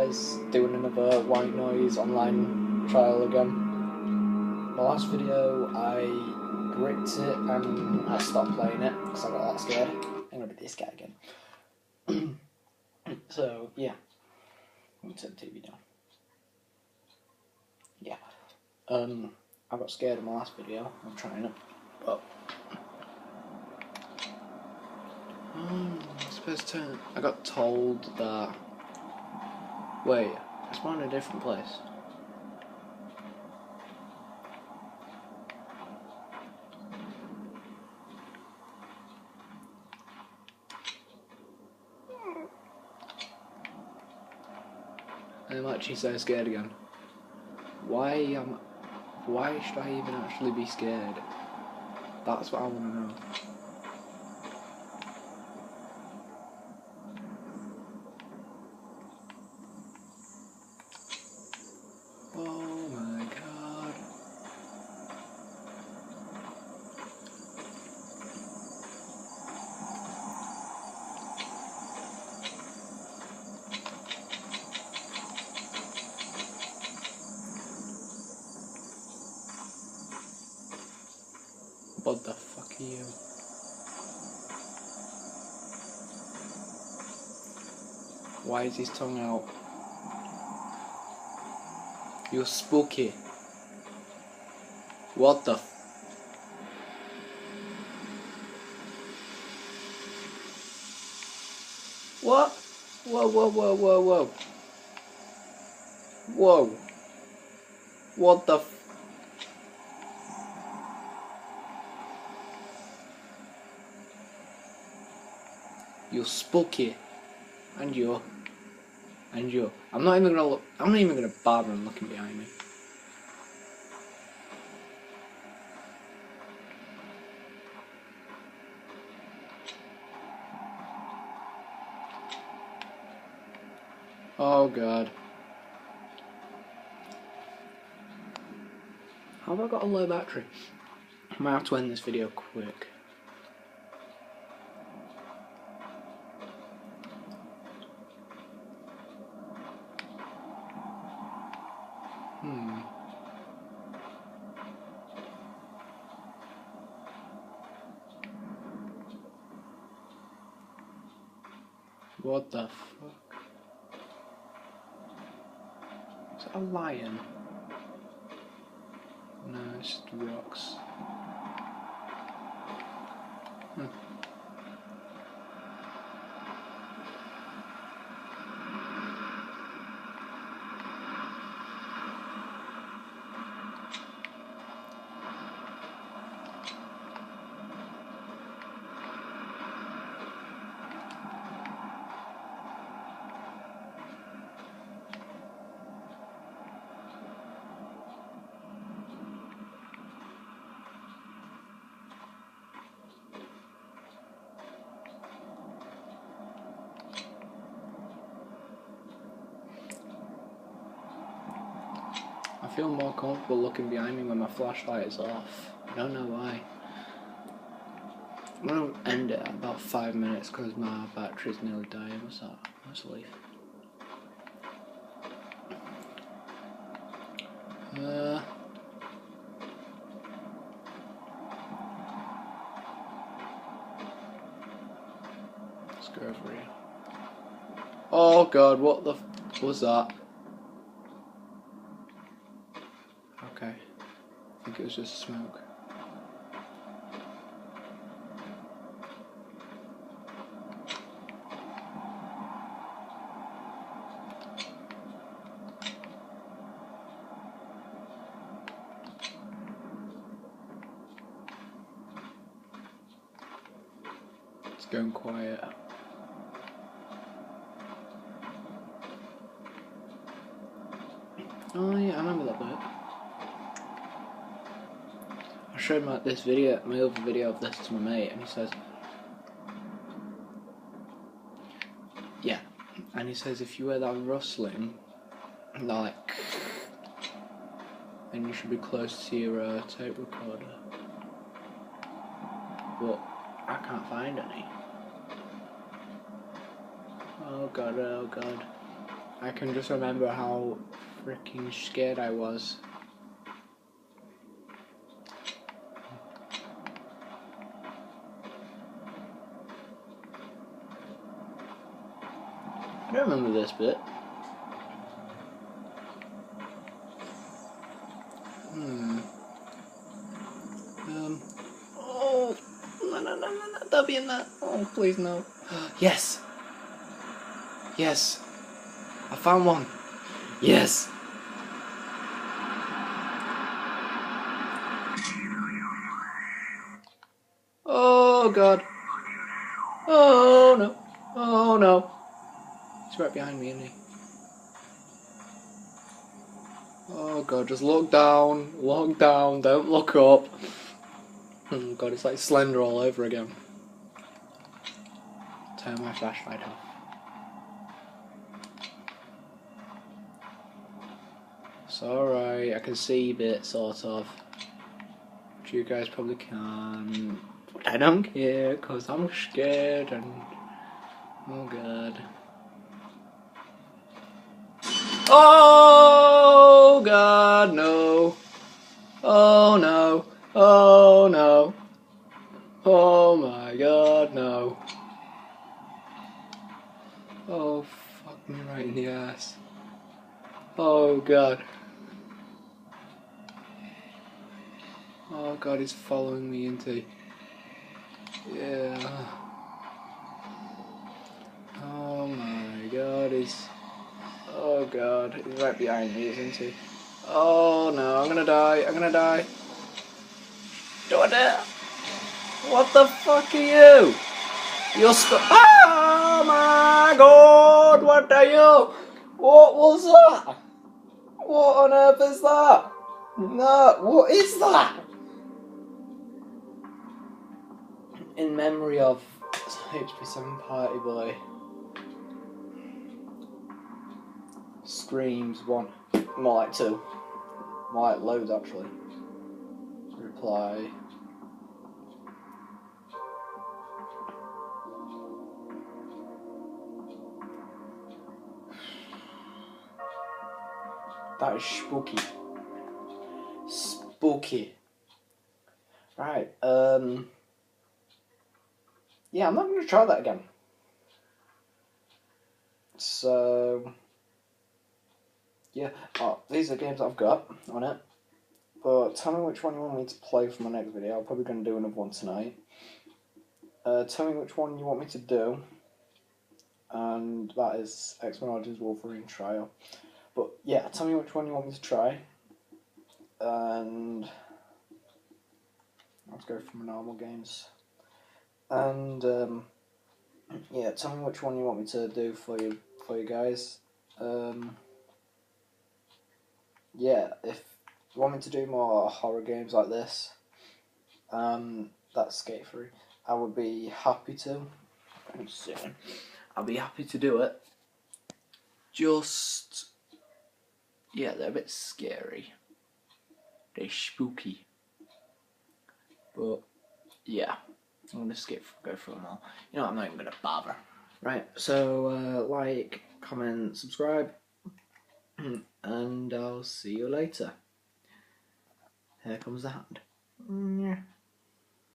guys, doing another white noise online trial again. My last video I bricked it and I stopped playing it because I got that scared. I'm gonna be this guy again. So yeah, I'm gonna turn the TV down. Yeah, I got scared in my last video. I'm trying it, but I suppose I got told that. Wait, I spawned in a different place. I'm actually so scared again. Why should I even actually be scared? That's what I want to know. Oh my god. What the fuck are you? Why is his tongue out? You're spooky. What the What? Whoa, whoa, whoa, whoa, whoa. Whoa. What the You're spooky. And you. I'm not even gonna bother looking behind me. Oh god. How have I got a low battery? I might have to end this video quick. What the fuck? Is that a lion? No, it's just rocks. I feel more comfortable looking behind me when my flashlight is off. I don't know why. I'm gonna end it at about 5 minutes because my battery's nearly dying. What's that? Let's leave. Let's go over here. Oh god, what the f was that? Okay. I think it was just smoke. It's going quiet. Oh yeah, I remember that bit. I showed my other video of this to my mate, and he says, yeah, and he says if you hear that rustling, like, then you should be close to your tape recorder. But I can't find any. Oh god, oh god. I can just remember how freaking scared I was. I don't remember this bit. Oh, no, don't be in that. Oh, please no. Yes! Yes! I found one! Yes! Oh god. Oh no. Oh no. He's right behind me, isn't he? Oh god, just look down, don't look up. Oh god, it's like Slender all over again. Turn my flashlight off. It's alright, I can see a bit, sort of. But you guys probably can't. But I don't care, cause I'm scared and... Oh god. Oh god, no. Oh no. Oh no. Oh my god, no. Oh, fuck me right in the ass. Oh god. Oh god, he's following me into... Yeah. Oh my god, he's... Oh god, he's right behind me, isn't he? Oh no, I'm gonna die. Don't dare! What the fuck are you? You're stuck. Oh my god, what are you? What was that? What on earth is that? No, what is that? In memory of HP7 Party Boy. Screams 1. More like 2. More like loads actually. Reply. That is spooky. Spooky. Right, yeah, I'm not going to try that again. So, yeah, these are games I've got on it. But tell me which one you want me to play for my next video. I'm probably going to do another one tonight. Tell me which one you want me to do. And that is X-Men Origins Wolverine Trial. But yeah, tell me which one you want me to try. And let's go for my normal games. And yeah, tell me which one you want me to do for you guys. Yeah, if you want me to do more horror games like this, that's Skate 3, I would be happy to. I'll be happy to do it. Just, yeah, they're a bit scary. They're spooky. But, yeah, I'm going to go through them all. You know what, I'm not even going to bother. Right, so, like, comment, subscribe, and I'll see you later. Here comes the hand.